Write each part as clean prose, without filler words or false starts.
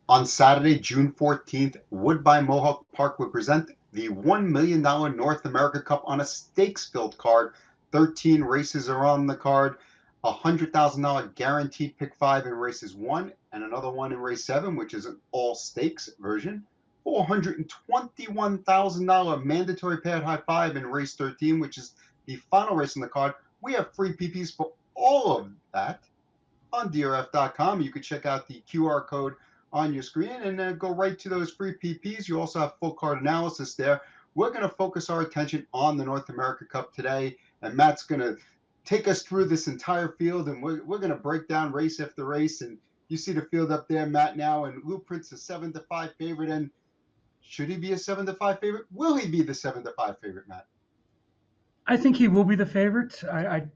On Saturday, June 14th, Woodbine Mohawk Park will present the $1 million North America Cup on a stakes-filled card. 13 races are on the card. A $100,000 guaranteed pick five in races one, and another one in race seven, which is an all stakes version. $421,000 mandatory paired high five in race 13, which is the final race in the card. We have free PPs for all of that on DRF.com. You can check out the QR code on your screen and go right to those free PPs. You also have full card analysis there. We're going to focus our attention on the North America Cup today, and Matt's going to take us through this entire field, and we're going to break down race after race. And you see the field up there, Matt, now, and Louprint's a 7-5 favorite. And should he be a 7-5 favorite? Will he be the 7-5 favorite, Matt? I think he will be the favorite. I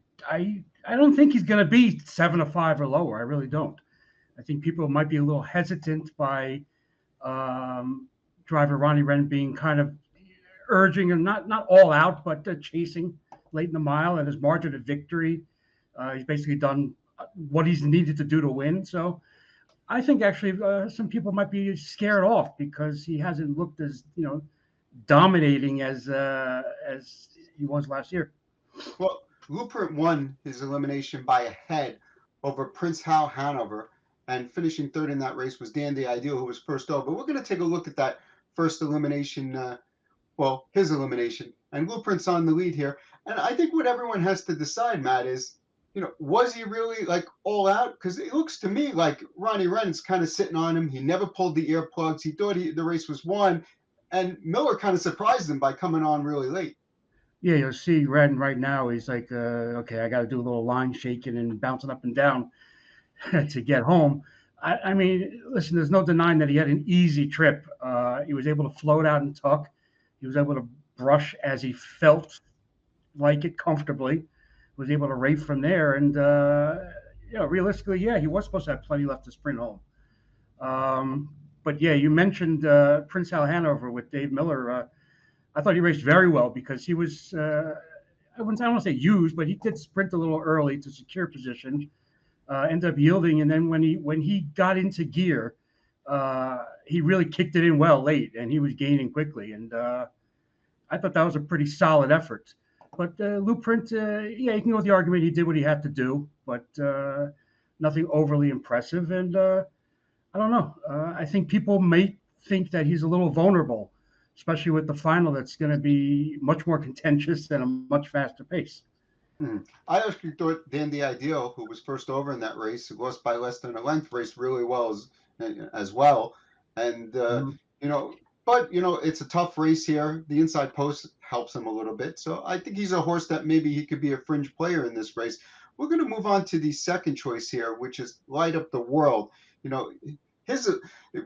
don't think he's going to be 7-5 or lower. I really don't. I think people might be a little hesitant by driver Ronnie Wren being kind of urging and not all out, but chasing late in the mile, and his margin of victory. He's basically done what he's needed to do to win. So I think actually some people might be scared off because he hasn't looked as dominating as he was last year. Well, Louprint won his elimination by a head over Prince Hal Hanover, and finishing third in that race was Dan the Ideal, who was first over. But we're going to take a look at that first elimination, his elimination. And Louprint's on the lead here. And I think what everyone has to decide, Matt, is, was he really like all out? Because it looks to me like Ronnie Wren's kind of sitting on him. He never pulled the earplugs. He thought the race was won. And Miller kind of surprised him by coming on really late. Yeah, you'll see Red right now. He's like, okay, I got to do a little line shaking and bouncing up and down to get home. I mean, listen, there's no denying that he had an easy trip. He was able to float out and tuck. He was able to brush as he felt like it comfortably. Was able to rate from there, and realistically, yeah, he was supposed to have plenty left to sprint home. But yeah, you mentioned Prince Hal Hanover with Dave Miller. I thought he raced very well because he was, I don't want to say used, but he did sprint a little early to secure position, ended up yielding. And then when he got into gear, he really kicked it in well late and he was gaining quickly. And I thought that was a pretty solid effort. But Louprint, yeah, you can go with the argument he did what he had to do, but nothing overly impressive. And I don't know. I think people may think that he's a little vulnerable, especially with the final that's going to be much more contentious and a much faster pace. I actually thought Dan the Ideal, who was first over in that race, who lost by less than a length, raced really well as well. And, Mm-hmm. but, it's a tough race here. The inside post helps him a little bit. So I think he's a horse that maybe he could be a fringe player in this race. We're going to move on to the second choice here, which is Light Up the World. His,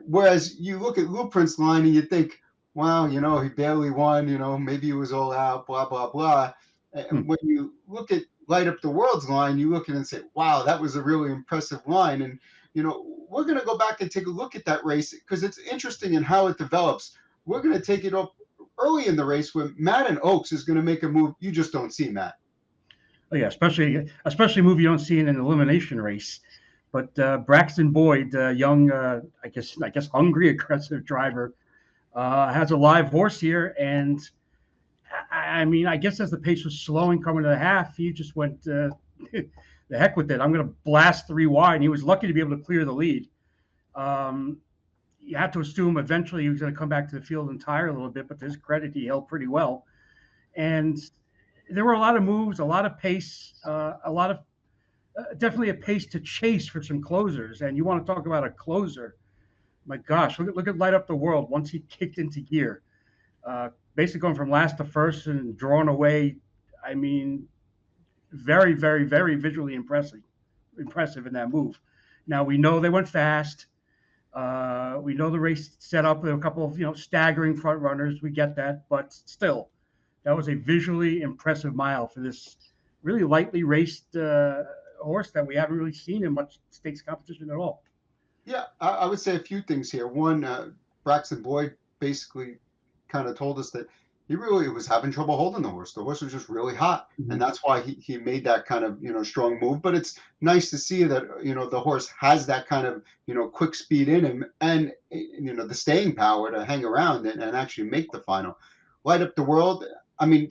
whereas you look at Louprint's line and you think, wow, he barely won, maybe he was all out, blah, blah, blah. And when you look at Light Up the World's line, you look at it and say, wow, that was a really impressive line. And, we're going to go back and take a look at that race because it's interesting in how it develops. We're going to take it up early in the race where Madden Oaks is going to make a move you just don't see, Matt. Oh yeah, especially a move you don't see in an elimination race. But Braxton Boyd, young, I guess hungry, aggressive driver, has a live horse here, and I mean, I guess as the pace was slowing coming to the half, he just went the heck with it. I'm going to blast 3 wide, and he was lucky to be able to clear the lead. You have to assume eventually he was going to come back to the field and tire a little bit, but to his credit, he held pretty well. And there were a lot of moves, a lot of pace, a lot of definitely a pace to chase for some closers. And you want to talk about a closer. My gosh, look at Light Up the World once he kicked into gear. Basically going from last to first and drawn away. I mean, very, very, very visually impressive in that move. Now we know they went fast. We know the race set up with a couple of staggering front runners. We get that, but still, that was a visually impressive mile for this really lightly raced horse that we haven't really seen in much stakes competition at all. Yeah, I would say a few things here. One, Braxton Boyd basically kind of told us that he really was having trouble holding the horse. The horse was just really hot, and Mhm. that's why he made that kind of strong move. But it's nice to see that the horse has that kind of quick speed in him, and the staying power to hang around and actually make the final. Light up the world. I mean,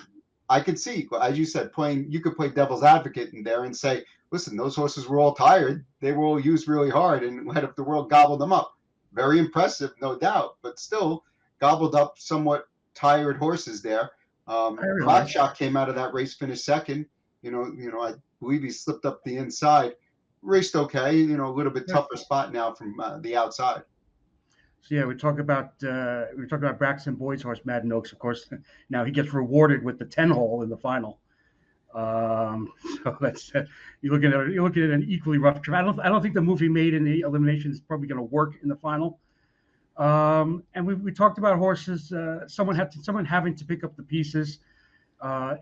I could see, as you said, playing. You could play devil's advocate in there and say, listen, those horses were all tired. They were all used really hard, and Light Up the World gobbled them up. Very impressive, no doubt, but still gobbled up somewhat tired horses there. I realize. Crackshot came out of that race, finished second. I believe he slipped up the inside. Raced okay. A little bit Yeah. tougher spot now from the outside. So yeah, we talk about Braxton Boyd's horse, Madden Oaks. Of course, now he gets rewarded with the 10 hole in the final. So that's you're looking at an equally rough trip. I don't think the move he made in the elimination is probably going to work in the final. And we talked about horses. Someone having to pick up the pieces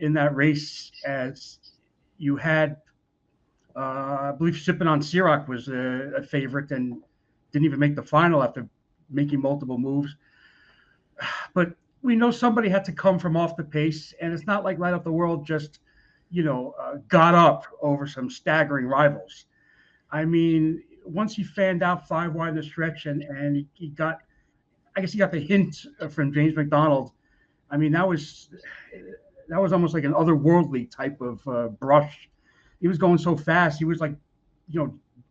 in that race, as you had. I believe Sipping on Siroc was a favorite and didn't even make the final after making multiple moves. But we know somebody had to come from off the pace, and it's not like Light Up the World just, got up over some staggering rivals. I mean, once he fanned out 5 wide in the stretch, and he got, I guess he got the hint from James McDonald. I mean, that was almost like an otherworldly type of brush. He was going so fast. He was like,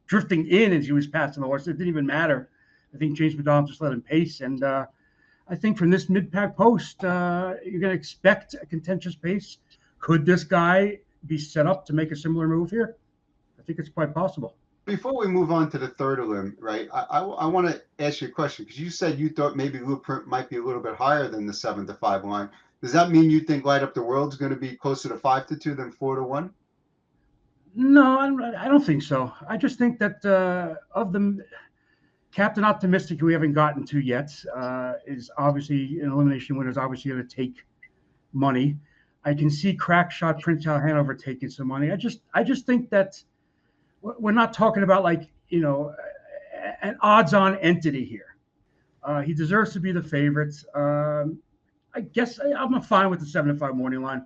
drifting in as he was passing the horse. It didn't even matter. I think James McDonald just let him pace. And I think from this mid-pack post, you're going to expect a contentious pace. Could this guy be set up to make a similar move here? I think it's quite possible. Before we move on to the third elim, right? I want to ask you a question because you said you thought maybe Louprint might be a little bit higher than the 7-5 line. Does that mean you think Light Up the World's going to be closer to 5-2 than 4-1? No, I don't think so. I just think that of the Captain Optimistic, who we haven't gotten to yet, is obviously an elimination winner. Is obviously going to take money. I can see Crackshot Prince Al Hanover taking some money. I just think that we're not talking about an odds-on entity here. He deserves to be the favorite. I guess I'm fine with the 7-5 morning line.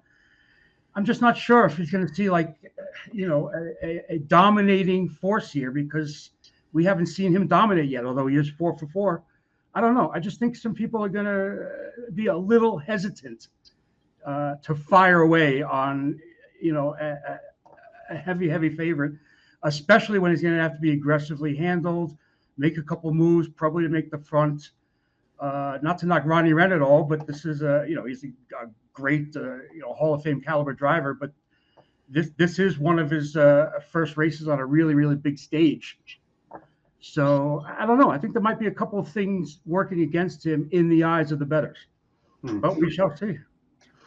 I'm just not sure if he's going to see a dominating force here, because we haven't seen him dominate yet, although he is 4 for 4. I don't know. I just think some people are going to be a little hesitant to fire away on, a heavy favorite, especially when he's going to have to be aggressively handled, make a couple moves, probably to make the front. Not to knock Ronnie Wren at all, but this is he's a great Hall of Fame caliber driver, but this is one of his first races on a really big stage. So I don't know. I think there might be a couple of things working against him in the eyes of the bettors, but we shall see.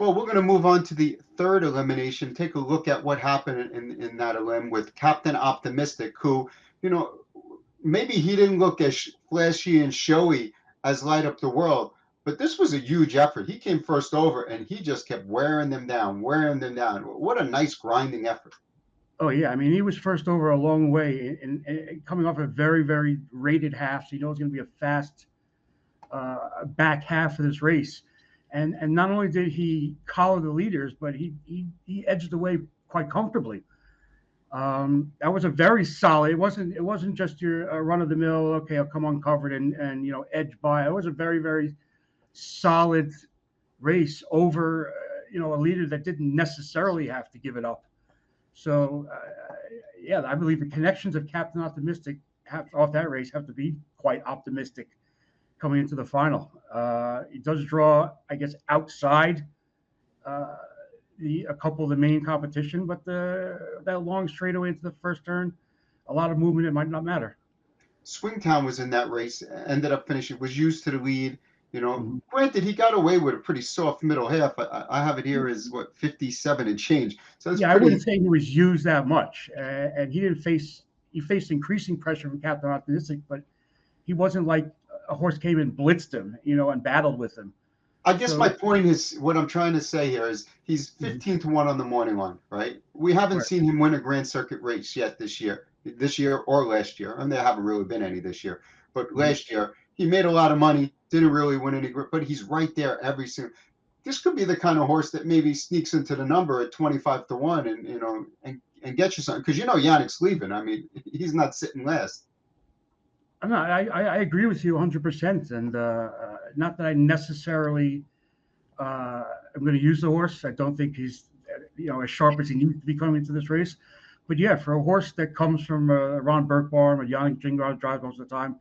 Well, we're going to move on to the third elimination. Take a look at what happened in that elim with Captain Optimistic, who, maybe he didn't look as flashy and showy as Light Up the World, but this was a huge effort. He came first over, and he just kept wearing them down. What a nice grinding effort. Oh yeah, I mean, he was first over a long way, and coming off a very rated half, so you know it's going to be a fast back half of this race. And not only did he collar the leaders, but he edged away quite comfortably. That was a very solid. It wasn't just your run of the mill. Okay, I'll come uncovered and edge by. It was a very solid race over a leader that didn't necessarily have to give it up. So yeah, I believe the connections of Captain Optimistic off that race have to be quite optimistic coming into the final. It does draw, I guess, outside a couple of the main competition, but that long straightaway into the first turn, a lot of movement, it might not matter. Swingtown was in that race, ended up finishing, was used to the lead. Mm-hmm. Granted, he got away with a pretty soft middle half. I have it here as 57 and change. So it's Yeah, pretty. I wouldn't say he was used that much, and he faced increasing pressure from Captain Optimistic, but he wasn't like a horse came and blitzed him, and battled with him. I guess my point is, what I'm trying to say here is he's 15-1 on the morning line, right? We haven't seen him win a Grand Circuit race yet this year or last year. And there haven't really been any this year. But last year, he made a lot of money, didn't really win any, but he's right there every single. this could be the kind of horse that maybe sneaks into the number at 25 to 1, and and get you something, because Yannick's leaving. I mean, he's not sitting last. No, I agree with you 100%, and not that I necessarily am going to use the horse. I don't think he's as sharp as he needs to be coming into this race. But yeah, for a horse that comes from Ron Burkbarn or Yannick Giwner drives most of the time,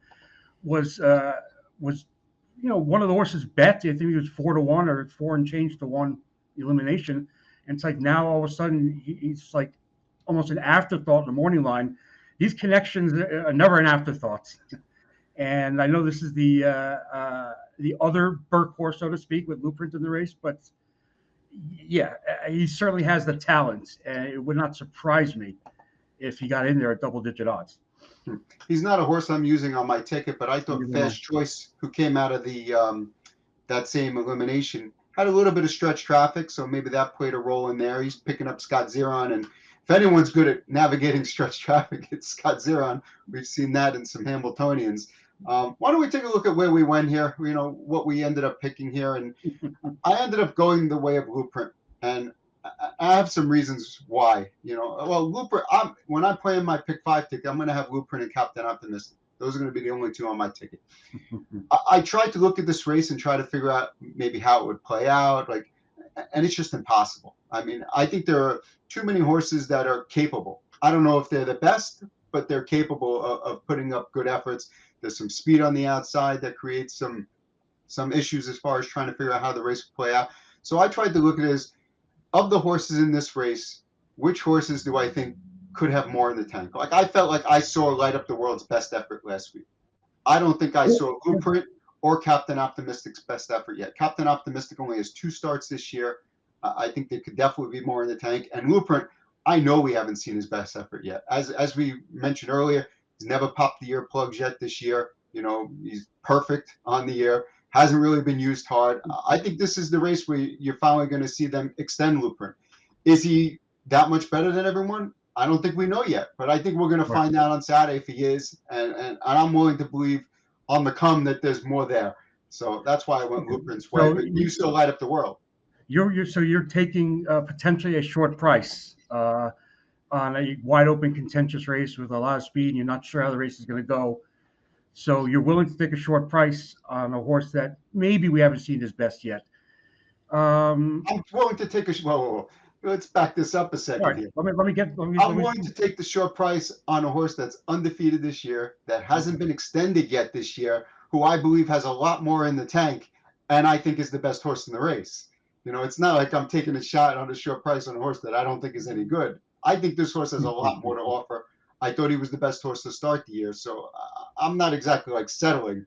was one of the horses bet. I think he was 4 to 1 or 4 and change to 1 elimination. And it's like now all of a sudden he's like almost an afterthought in the morning line. These connections are never an afterthought. And I know this is the other Burke horse, so to speak, with Louprint in the race, but yeah, he certainly has the talent, and it would not surprise me if he got in there at double-digit odds. He's not a horse I'm using on my ticket, but I thought Fast Choice, who came out of the that same elimination, had a little bit of stretch traffic, so maybe that played a role in there. He's picking up Scott Zeron, and if anyone's good at navigating stretch traffic, it's Scott Zeron. We've seen that in some Hamiltonians. Why don't we take a look at where we went here? What we ended up picking here, and I ended up going the way of Louprint, and I have some reasons why. Well, Louprint. When I play in my pick 5 ticket, I'm going to have Louprint and Captain Optimistic. Those are going to be the only two on my ticket. I tried to look at this race and try to figure out maybe how it would play out, and it's just impossible. I mean, I think there are too many horses that are capable. I don't know if they're the best, but they're capable of putting up good efforts. There's some speed on the outside that creates some issues as far as trying to figure out how the race will play out. So I tried to look at it as, of the horses in this race, which horses do I think could have more in the tank? Like, I felt like I saw Light Up the World's best effort last week. I don't think I saw Louprint or Captain Optimistic's best effort yet. Captain Optimistic only has 2 starts this year. I think there could definitely be more in the tank. And Louprint, I know we haven't seen his best effort yet. As we mentioned earlier, he's never popped the earplugs yet this year. He's perfect on the ear. Hasn't really been used hard. I think this is the race where you're finally going to see them extend Louprint. Is he that much better than everyone? I don't think we know yet, but I think we're going to find out on Saturday if he is, and I'm willing to believe on the come that there's more there. So that's why I went Louprint's way. But you still Light Up the World. You're taking potentially a short price on a wide open contentious race with a lot of speed, and you're not sure how the race is going to go. So you're willing to take a short price on a horse that maybe we haven't seen his best yet. I'm willing to take whoa. Let's back this up a second right, here. I'm willing to take the short price on a horse that's undefeated this year, that hasn't been extended yet this year, who I believe has a lot more in the tank, and I think is the best horse in the race. It's not like I'm taking a shot on a short price on a horse that I don't think is any good. I think this horse has a lot more to offer. I thought he was the best horse to start the year, so I'm not exactly settling.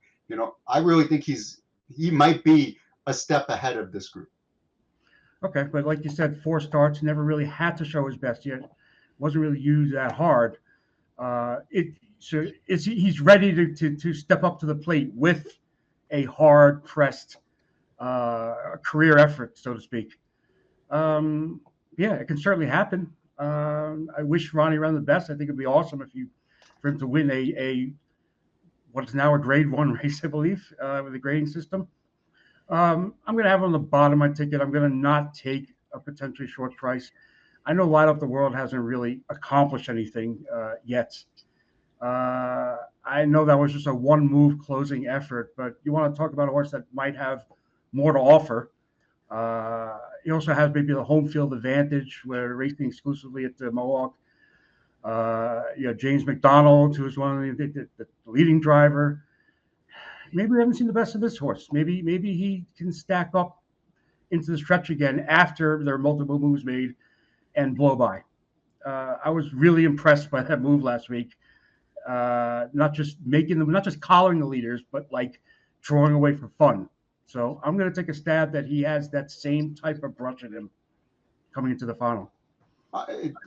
I really think he might be a step ahead of this group. Okay, but like you said, 4 starts, never really had to show his best yet. Wasn't really used that hard. He's ready to step up to the plate with a hard pressed career effort, so to speak. Yeah, it can certainly happen. I wish Ronnie ran the best. I think it'd be awesome for him to win a what is now a grade 1 race, I believe, with the grading system. I'm going to have on the bottom of my ticket. I'm going to not take a potentially short price. I know Light Up the World hasn't really accomplished anything yet. I know that was just a 1-move closing effort, but you want to talk about a horse that might have more to offer. He also has maybe the home field advantage where racing exclusively at the Mohawk. James McDonald, who is one of the leading driver. Maybe we haven't seen the best of this horse. Maybe he can stack up into the stretch again after there are multiple moves made and blow by. I was really impressed by that move last week. Not just collaring the leaders, but drawing away for fun. So I'm going to take a stab that he has that same type of brush in him coming into the final.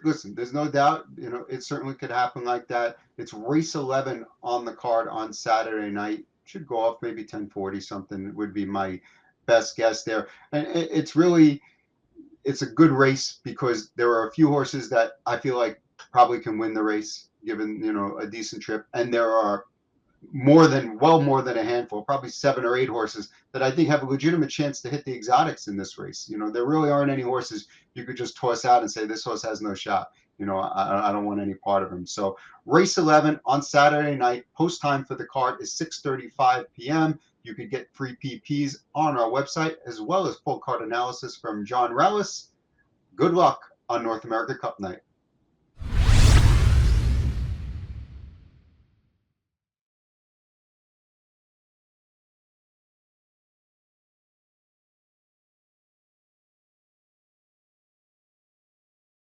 Listen, there's no doubt, it certainly could happen like that. It's race 11 on the card on Saturday night. Should go off maybe 10:40 something would be my best guess there. And it's a good race because there are a few horses that I feel like probably can win the race given, a decent trip. And there are well more than a handful, probably 7 or 8 horses that I think have a legitimate chance to hit the exotics in this race. There really aren't any horses you could just toss out and say this horse has no shot. I don't want any part of him. So race 11 on Saturday night. Post time for the card is 6:35 p.m. You could get free PPs on our website, as well as full card analysis from John Rellis. Good luck on North America Cup night.